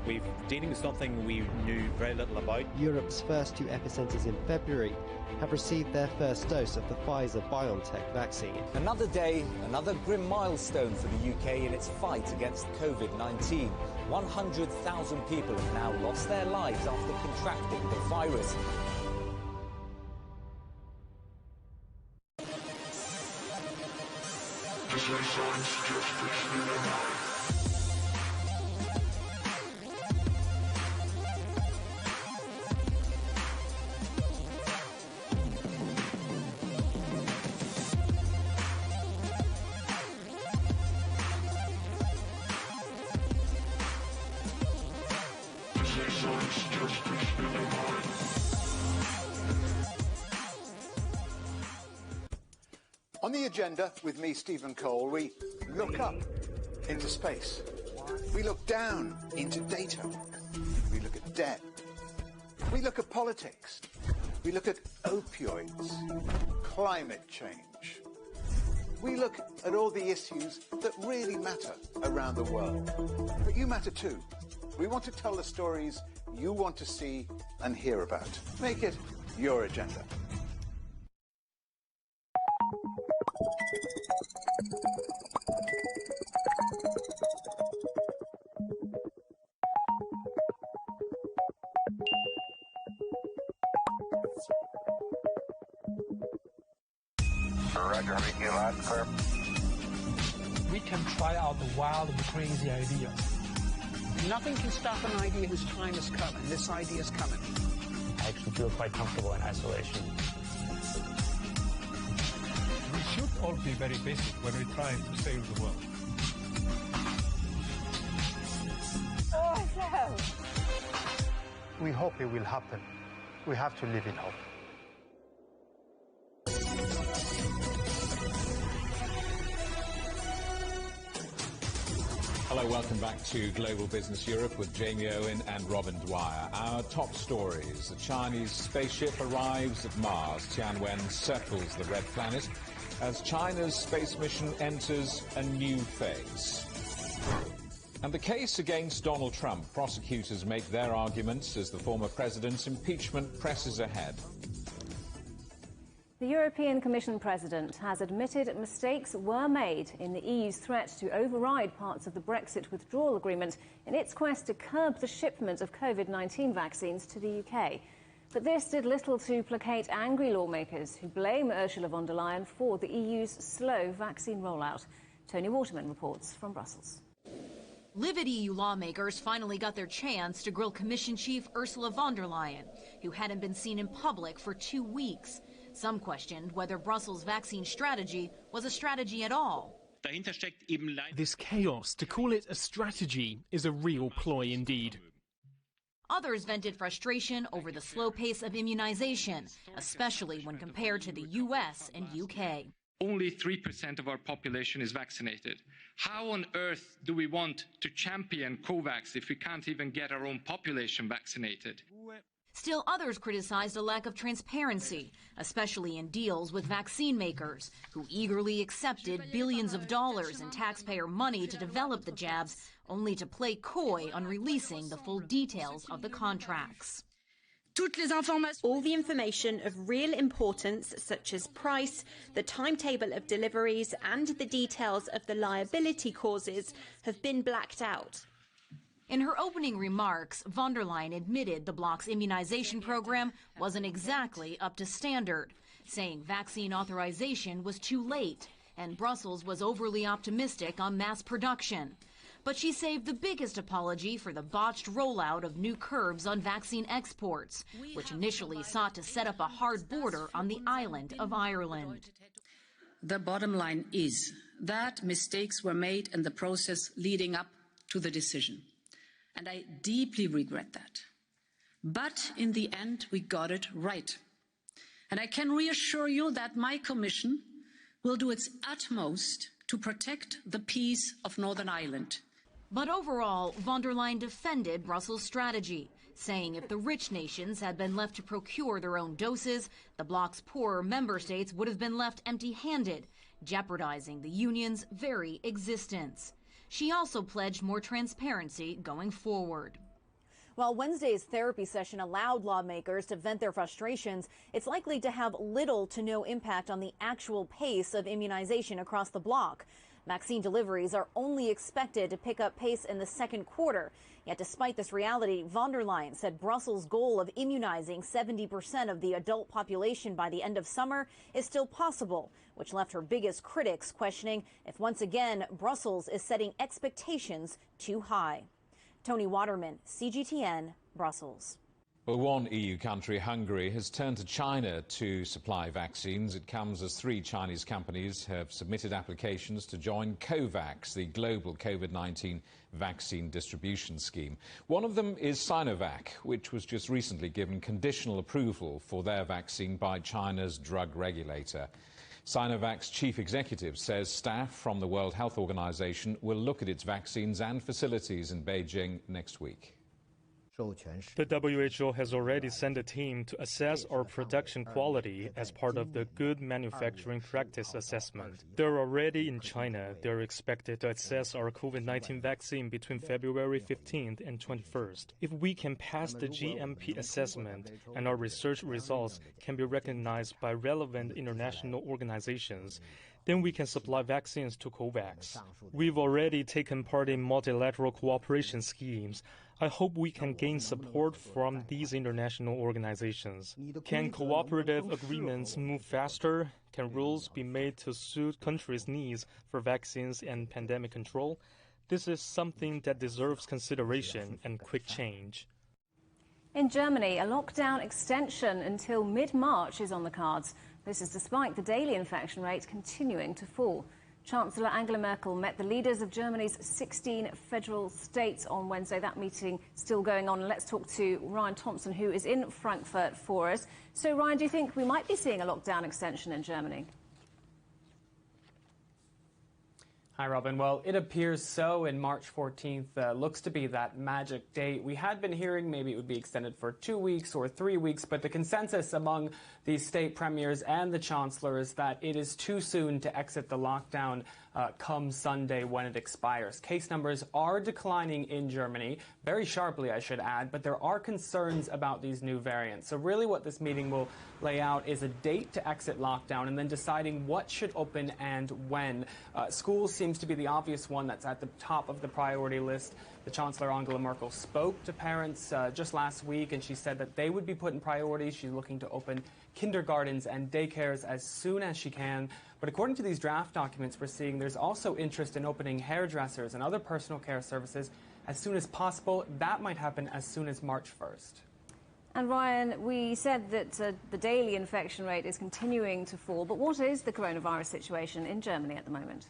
We're dealing with something we knew very little about. Europe's first 2 epicentres in February have received their first dose of the Pfizer-BioNTech vaccine. Another day, another grim milestone for the UK in its fight against COVID-19. 100,000 people have now lost their lives after contracting the virus. On the agenda with me, Stephen Cole, we look up into space. We look down into data. We look at debt. We look at politics. We look at opioids, climate change. We look at all the issues that really matter around the world. But you matter too. We want to tell the stories you want to see and hear about. Make it your agenda. Roger, you loud, clear. We can try out the wild and crazy ideas. Nothing can stop an idea whose time is coming. This idea is coming. I actually feel quite comfortable in isolation. We should all be very basic when we try to save the world. Oh, no. We hope it will happen. We have to live in hope. Hello, welcome back to Global Business Europe with Jamie Owen and Robin Dwyer. Our top stories. A Chinese spaceship arrives at Mars. Tianwen circles the red planet as China's space mission enters a new phase. And the case against Donald Trump. Prosecutors make their arguments as the former president's impeachment presses ahead. The European Commission President has admitted mistakes were made in the EU's threat to override parts of the Brexit withdrawal agreement in its quest to curb the shipment of COVID-19 vaccines to the UK. But this did little to placate angry lawmakers who blame Ursula von der Leyen for the EU's slow vaccine rollout. Tony Waterman reports from Brussels. Livid EU lawmakers finally got their chance to grill Commission Chief Ursula von der Leyen, who hadn't been seen in public for 2 weeks. Some questioned whether Brussels' vaccine strategy was a strategy at all. This chaos, to call it a strategy, is a real ploy indeed. Others vented frustration over the slow pace of immunization, especially when compared to the US and UK. Only 3% of our population is vaccinated. How on earth do we want to champion COVAX if we can't even get our own population vaccinated? Still, others criticized a lack of transparency, especially in deals with vaccine makers, who eagerly accepted billions of dollars in taxpayer money to develop the jabs, only to play coy on releasing the full details of the contracts. All the information of real importance, such as price, the timetable of deliveries and the details of the liability causes, have been blacked out. In her opening remarks, von der Leyen admitted the bloc's immunization program wasn't exactly up to standard, saying vaccine authorization was too late and Brussels was overly optimistic on mass production. But she saved the biggest apology for the botched rollout of new curbs on vaccine exports, which initially sought to set up a hard border on the island of Ireland. The bottom line is that mistakes were made in the process leading up to the decision. And I deeply regret that. But in the end, we got it right. And I can reassure you that my Commission will do its utmost to protect the peace of Northern Ireland. But overall, von der Leyen defended Brussels' strategy, saying if the rich nations had been left to procure their own doses, the bloc's poorer member states would have been left empty-handed, jeopardizing the union's very existence. She also pledged more transparency going forward. While Wednesday's therapy session allowed lawmakers to vent their frustrations, it's likely to have little to no impact on the actual pace of immunization across the bloc. Vaccine deliveries are only expected to pick up pace in the second quarter. Yet despite this reality, von der Leyen said Brussels' goal of immunizing 70% of the adult population by the end of summer is still possible, which left her biggest critics questioning if once again Brussels is setting expectations too high. Tony Waterman, CGTN, Brussels. Well, one EU country, Hungary, has turned to China to supply vaccines. It comes as 3 Chinese companies have submitted applications to join COVAX, the global COVID-19 vaccine distribution scheme. One of them is Sinovac, which was just recently given conditional approval for their vaccine by China's drug regulator. Sinovac's chief executive says staff from the World Health Organization will look at its vaccines and facilities in Beijing next week. The WHO has already sent a team to assess our production quality as part of the Good Manufacturing Practice Assessment. They're already in China. They're expected to assess our COVID-19 vaccine between February 15th and 21st. If we can pass the GMP assessment and our research results can be recognized by relevant international organizations, then we can supply vaccines to COVAX. We've already taken part in multilateral cooperation schemes. I hope we can gain support from these international organizations. Can cooperative agreements move faster? Can rules be made to suit countries' needs for vaccines and pandemic control? This is something that deserves consideration and quick change. In Germany, a lockdown extension until mid-March is on the cards. This is despite the daily infection rate continuing to fall. Chancellor Angela Merkel met the leaders of Germany's 16 federal states on Wednesday. That meeting still going on. And let's talk to Ryan Thompson, who is in Frankfurt for us. So, Ryan, do you think we might be seeing a lockdown extension in Germany? Hi, Robin. Well, it appears so, and March 14th looks to be that magic date. We had been hearing maybe it would be extended for 2 weeks or 3 weeks, but the consensus among these state premiers and the chancellor is that it is too soon to exit the lockdown come Sunday when it expires. Case numbers are declining in Germany, very sharply, I should add, but there are concerns about these new variants. So really what this meeting will lay out is a date to exit lockdown and then deciding what should open and when. Schools seems to be the obvious one that's at the top of the priority list. The Chancellor Angela Merkel spoke to parents just last week, and she said that they would be put in priority. She's looking to open kindergartens and daycares as soon as she can. But according to these draft documents we're seeing, there's also interest in opening hairdressers and other personal care services as soon as possible. That might happen as soon as March 1st. And Ryan, we said that the daily infection rate is continuing to fall, but what is the coronavirus situation in Germany at the moment?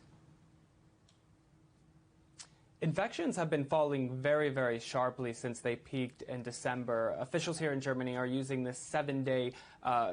Infections have been falling very, very sharply since they peaked in December. Officials here in Germany are using this 7-day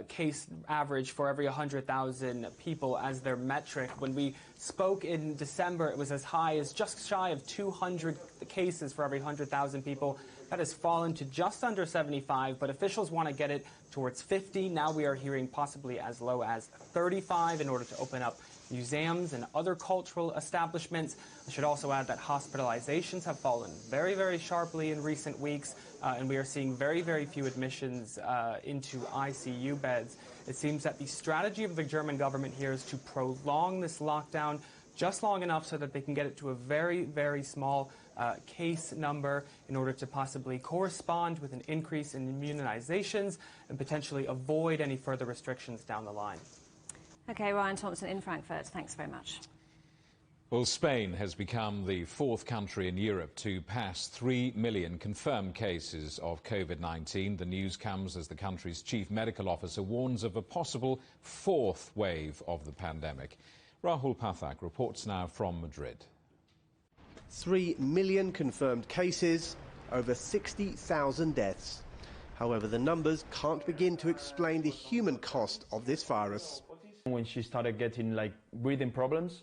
case average for every 100,000 people as their metric. When we spoke in December, it was as high as just shy of 200 cases for every 100,000 people. That has fallen to just under 75, but officials want to get it towards 50. Now we are hearing possibly as low as 35 in order to open up museums and other cultural establishments. I should also add that hospitalizations have fallen very, very sharply in recent weeks, and we are seeing very, very few admissions into ICU beds. It seems that the strategy of the German government here is to prolong this lockdown just long enough so that they can get it to a very, very small case number in order to possibly correspond with an increase in immunizations and potentially avoid any further restrictions down the line. OK, Ryan Thompson in Frankfurt. Thanks very much. Well, Spain has become the fourth country in Europe to pass 3 million confirmed cases of COVID-19. The news comes as the country's chief medical officer warns of a possible fourth wave of the pandemic. Rahul Pathak reports now from Madrid. 3 million confirmed cases, over 60,000 deaths. However, the numbers can't begin to explain the human cost of this virus. When she started getting breathing problems,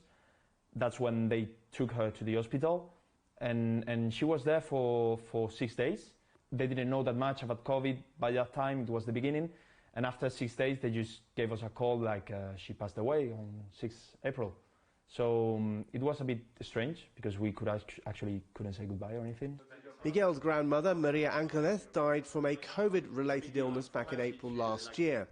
that's when they took her to the hospital, and she was there for 6 days. They didn't know that much about COVID by that time. It was the beginning, and after 6 days they just gave us a call she passed away on 6th April. So it was a bit strange because we actually couldn't say goodbye or anything. Miguel's grandmother, Maria Angeles, died from a COVID-related illness back in April last year.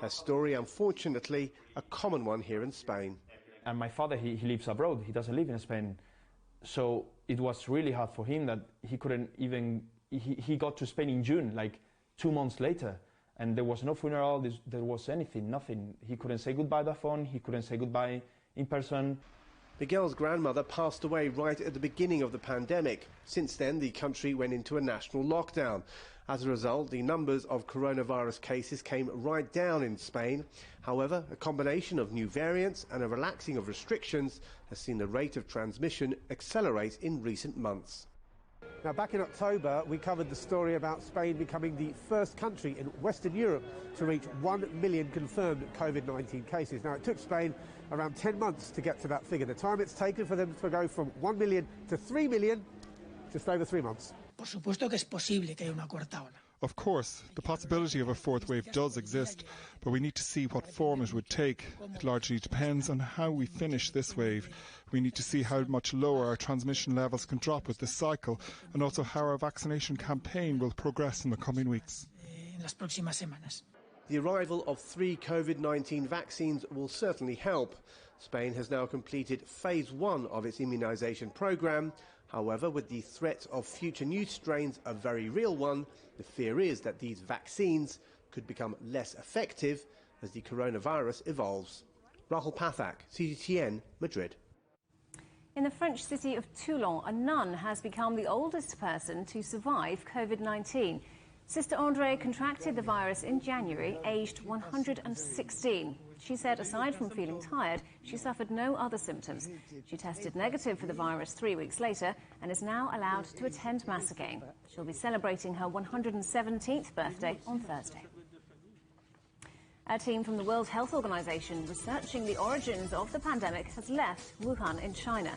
Her story, unfortunately, a common one here in Spain. And my father, he lives abroad. He doesn't live in Spain. So it was really hard for him that he couldn't even... He got to Spain in June, 2 months later. And there was no funeral, there was anything, nothing. He couldn't say goodbye by phone, he couldn't say goodbye in person. Miguel's grandmother passed away right at the beginning of the pandemic. Since then, the country went into a national lockdown. As a result, the numbers of coronavirus cases came right down in Spain. However, a combination of new variants and a relaxing of restrictions has seen the rate of transmission accelerate in recent months. Now, back in October, we covered the story about Spain becoming the first country in Western Europe to reach 1 million confirmed COVID-19 cases. Now, it took Spain around 10 months to get to that figure. The time it's taken for them to go from 1 million to 3 million, just over 3 months. Por supuesto que es posible que haya una cuarta ola. Of course, the possibility of a fourth wave does exist, but we need to see what form it would take. It largely depends on how we finish this wave. We need to see how much lower our transmission levels can drop with this cycle, and also how our vaccination campaign will progress in the coming weeks. En las próximas semanas. The arrival of 3 COVID-19 vaccines will certainly help. Spain has now completed phase 1 of its immunisation programme. However, with the threat of future new strains a very real one, the fear is that these vaccines could become less effective as the coronavirus evolves. Rahul Pathak, CGTN, Madrid. In the French city of Toulon, a nun has become the oldest person to survive COVID-19. Sister André contracted the virus in January, aged 116. She said aside from feeling tired, she suffered no other symptoms. She tested negative for the virus 3 weeks later and is now allowed to attend Mass again. She'll be celebrating her 117th birthday on Thursday. A team from the World Health Organization researching the origins of the pandemic has left Wuhan in China.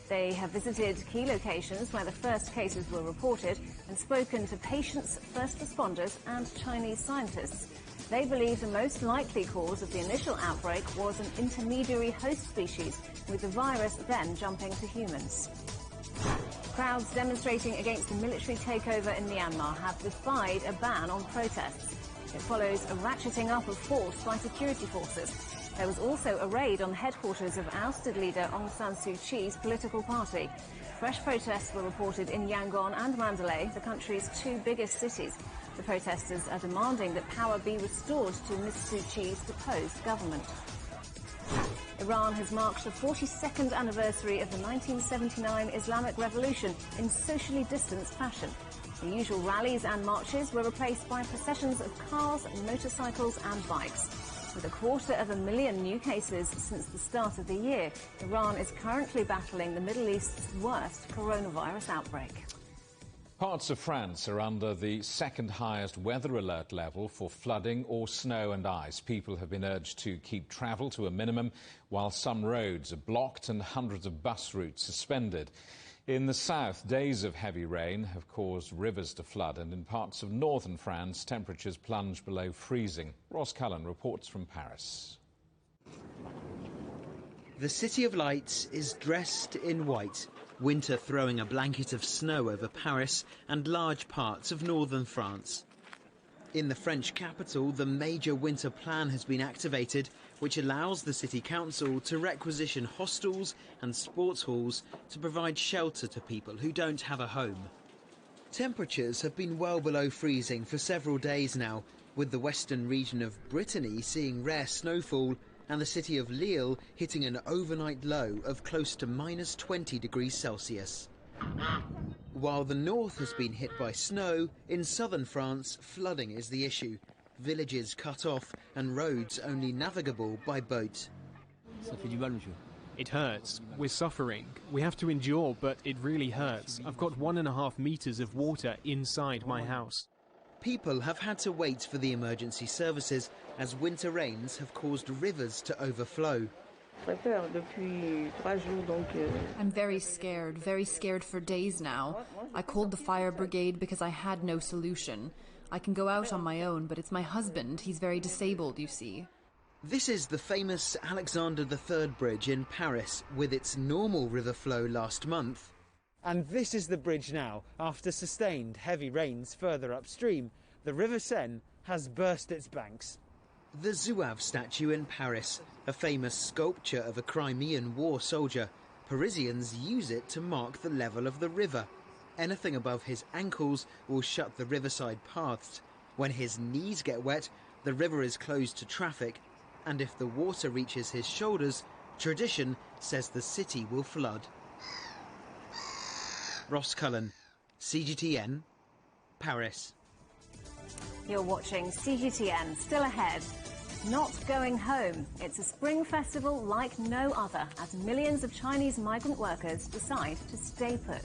They have visited key locations where the first cases were reported and spoken to patients, first responders and Chinese scientists. They believe the most likely cause of the initial outbreak was an intermediary host species, with the virus then jumping to humans. Crowds demonstrating against the military takeover in Myanmar have defied a ban on protests. It follows a ratcheting up of force by security forces. There was also a raid on the headquarters of ousted leader Aung San Suu Kyi's political party. Fresh protests were reported in Yangon and Mandalay, the country's 2 biggest cities. The protesters are demanding that power be restored to Ms Suu Kyi's deposed government. Iran has marked the 42nd anniversary of the 1979 Islamic Revolution in socially distanced fashion. The usual rallies and marches were replaced by processions of cars, motorcycles and bikes. With 250,000 new cases since the start of the year, Iran is currently battling the Middle East's worst coronavirus outbreak. Parts of France are under the second highest weather alert level for flooding or snow and ice. People have been urged to keep travel to a minimum, while some roads are blocked and hundreds of bus routes suspended. In the south, days of heavy rain have caused rivers to flood, and in parts of northern France, temperatures plunge below freezing. Ross Cullen reports from Paris. The City of Lights is dressed in white, winter throwing a blanket of snow over Paris and large parts of northern France. In the French capital, the major winter plan has been activated, which allows the city council to requisition hostels and sports halls to provide shelter to people who don't have a home. Temperatures have been well below freezing for several days now, with the western region of Brittany seeing rare snowfall and the city of Lille hitting an overnight low of close to -20 degrees Celsius. While the north has been hit by snow, in southern France, flooding is the issue. Villages cut off and roads only navigable by boat. It hurts. We're suffering. We have to endure, but it really hurts. I've got 1.5 meters of water inside my house. People have had to wait for the emergency services as winter rains have caused rivers to overflow. I'm very scared for days now. I called the fire brigade because I had no solution. I can go out on my own, but it's my husband. He's very disabled, you see. This is the famous Alexander III Bridge in Paris, with its normal river flow last month. And this is the bridge now. After sustained heavy rains further upstream, the River Seine has burst its banks. The Zouave statue in Paris, a famous sculpture of a Crimean war soldier. Parisians use it to mark the level of the river. Anything above his ankles will shut the riverside paths. When his knees get wet, the river is closed to traffic. And if the water reaches his shoulders, tradition says the city will flood. Ross Cullen, CGTN, Paris. You're watching CGTN, still ahead. Not going home. It's a spring festival like no other as millions of Chinese migrant workers decide to stay put.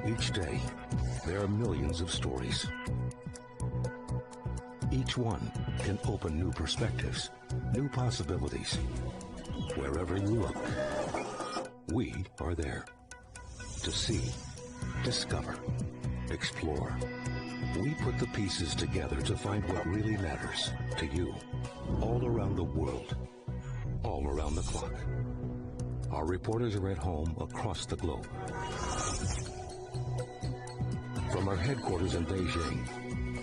Each day, there are millions of stories. Each one can open new perspectives, new possibilities. Wherever you look, we are there. To see, discover, explore. We put the pieces together to find what really matters to you. All around the world, all around the clock. Our reporters are at home across the globe. From our headquarters in Beijing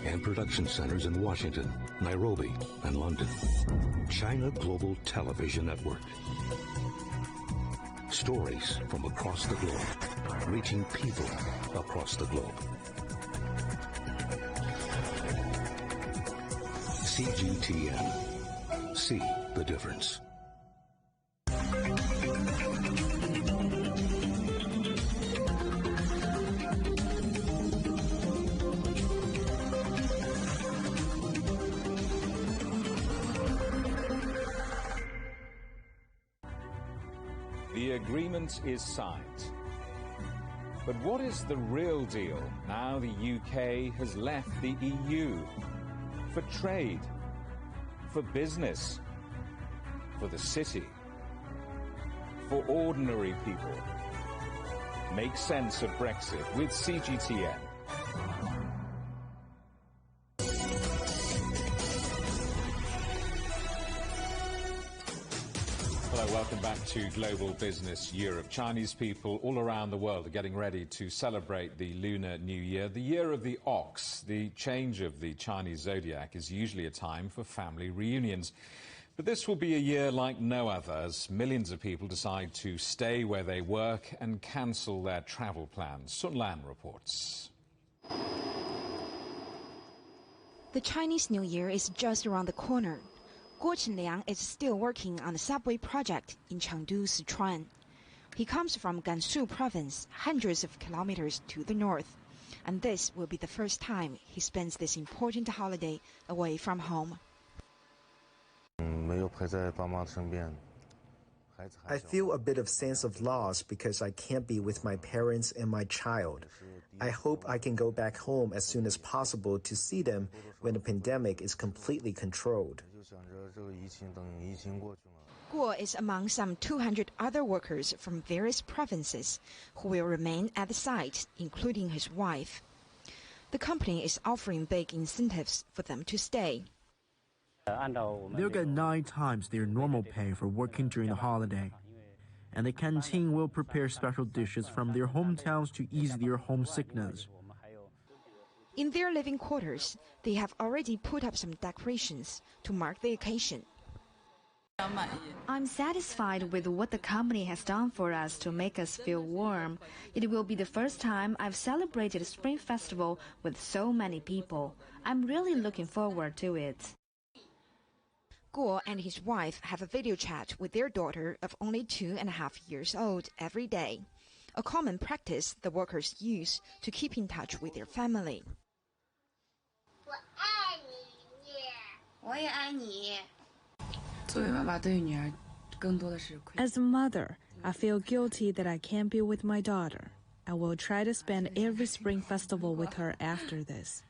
and production centers in Washington, Nairobi, and London, China Global Television Network. Stories from across the globe, reaching people across the globe. CGTN. See the difference. The agreement is signed. But what is the real deal now the UK has left the EU? For trade, for business, for the city, for ordinary people. Make sense of Brexit with CGTN. Hello, welcome back to Global Business Europe. Chinese people all around the world are getting ready to celebrate the Lunar New Year, the Year of the Ox. The change of the Chinese zodiac is usually a time for family reunions. But this will be a year like no other as millions of people decide to stay where they work and cancel their travel plans. Sun Lan reports. The Chinese New Year is just around the corner. Guo Chenliang is still working on the subway project in Chengdu, Sichuan. He comes from Gansu province, hundreds of kilometers to the north, and this will be the first time he spends this important holiday away from home. I feel a bit of sense of loss because I can't be with my parents and my child. I hope I can go back home as soon as possible to see them when the pandemic is completely controlled. Guo is among some 200 other workers from various provinces who will remain at the site, including his wife. The company is offering big incentives for them to stay. They'll get 9 times their normal pay for working during the holiday. And the canteen will prepare special dishes from their hometowns to ease their homesickness. In their living quarters, they have already put up some decorations to mark the occasion. I'm satisfied with what the company has done for us to make us feel warm. It will be the first time I've celebrated Spring Festival with so many people. I'm really looking forward to it. Guo and his wife have a video chat with their daughter of only 2.5 years old every day, a common practice the workers use to keep in touch with their family. As a mother, I feel guilty that I can't be with my daughter. I will try to spend every Spring Festival with her after this.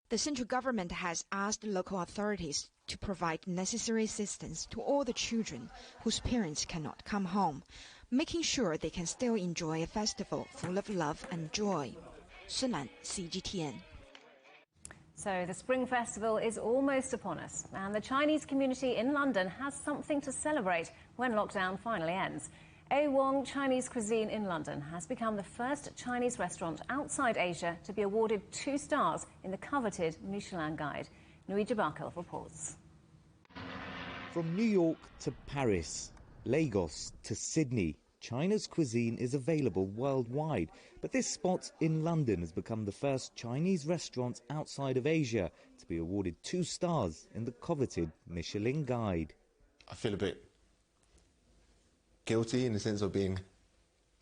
The central government has asked local authorities to provide necessary assistance to all the children whose parents cannot come home, making sure they can still enjoy a festival full of love and joy. Sunan, CGTN. So the Spring Festival is almost upon us, and the Chinese community in London has something to celebrate when lockdown finally ends. A Wong Chinese Cuisine in London has become the first Chinese restaurant outside Asia to be awarded 2 stars in the coveted Michelin Guide. Nui Jabakil reports. From New York to Paris, Lagos to Sydney, China's cuisine is available worldwide. But this spot in London has become the first Chinese restaurant outside of Asia to be awarded 2 stars in the coveted Michelin Guide. I feel a bit guilty in the sense of being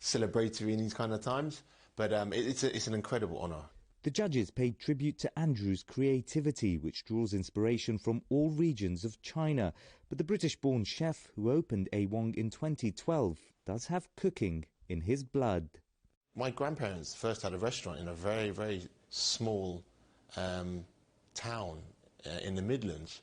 celebratory in these kind of times, but it's an incredible honour. The judges paid tribute to Andrew's creativity, which draws inspiration from all regions of China. But the British-born chef who opened A Wong in 2012 does have cooking in his blood. My grandparents first had a restaurant in a very, very small town in the Midlands,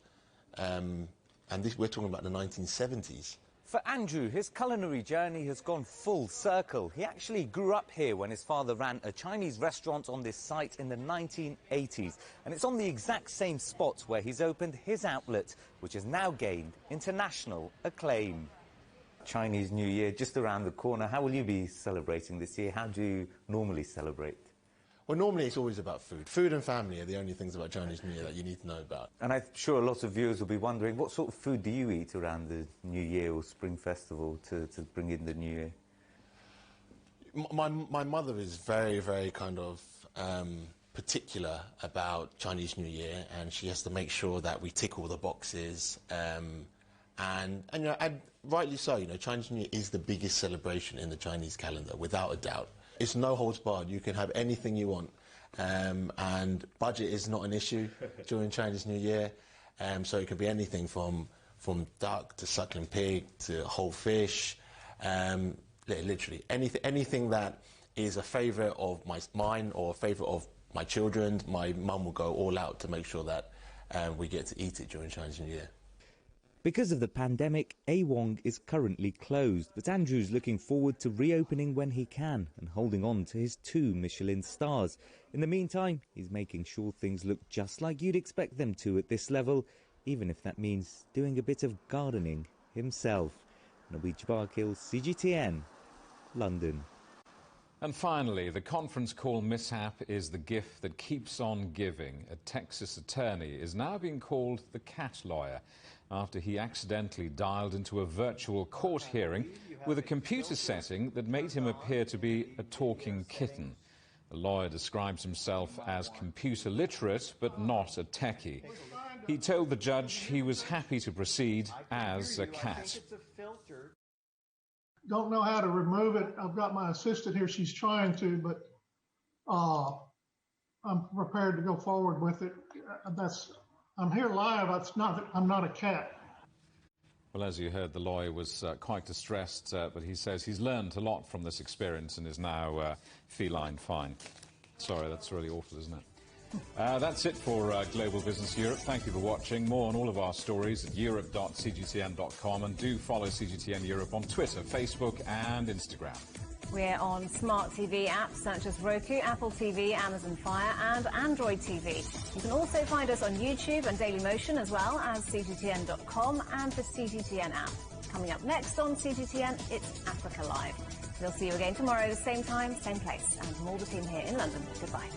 and we're talking about the 1970s. For Andrew, his culinary journey has gone full circle. He actually grew up here when his father ran a Chinese restaurant on this site in the 1980s. And it's on the exact same spot where he's opened his outlet, which has now gained international acclaim. Chinese New Year just around the corner. How will you be celebrating this year? How do you normally celebrate? Well, normally it's always about food. Food and family are the only things about Chinese New Year that you need to know about. And I'm sure a lot of viewers will be wondering, what sort of food do you eat around the New Year or Spring Festival to bring in the New Year? My mother is very, very kind of particular about Chinese New Year, and she has to make sure that we tick all the boxes. And rightly so, you know, Chinese New Year is the biggest celebration in the Chinese calendar, without a doubt. It's no holds barred. You can have anything you want, and budget is not an issue during Chinese New Year. So it can be anything from duck to suckling pig to whole fish, literally anything that is a favourite of mine or a favourite of my children. My mum will go all out to make sure that we get to eat it during Chinese New Year. Because of the pandemic, A Wong is currently closed, but Andrew's looking forward to reopening when he can and holding on to his 2 Michelin stars. In the meantime, he's making sure things look just like you'd expect them to at this level, even if that means doing a bit of gardening himself. Nui Jabakil, CGTN, London. And finally, the conference call mishap is the gift that keeps on giving. A Texas attorney is now being called the cat lawyer after he accidentally dialed into a virtual court hearing with a computer setting that made him appear to be a talking kitten. The lawyer describes himself as computer literate but not a techie. He told the judge he was happy to proceed as a cat. Don't know how to remove it. I've got my assistant here. She's trying to, but I'm prepared to go forward with it. I'm here live. I'm not a cat. Well, as you heard, the lawyer was quite distressed, but he says he's learned a lot from this experience and is now feline fine. Sorry, that's really awful, isn't it? That's it for Global Business Europe. Thank you for watching. More on all of our stories at europe.cgtn.com, and do follow CGTN Europe on Twitter, Facebook and Instagram. We're on smart TV apps such as Roku, Apple TV, Amazon Fire and Android TV. You can also find us on YouTube and Dailymotion, as well as CGTN.com and the CGTN app. Coming up next on CGTN, it's Africa Live. We'll see you again tomorrow, the same time, same place. And from all the team here in London, goodbye.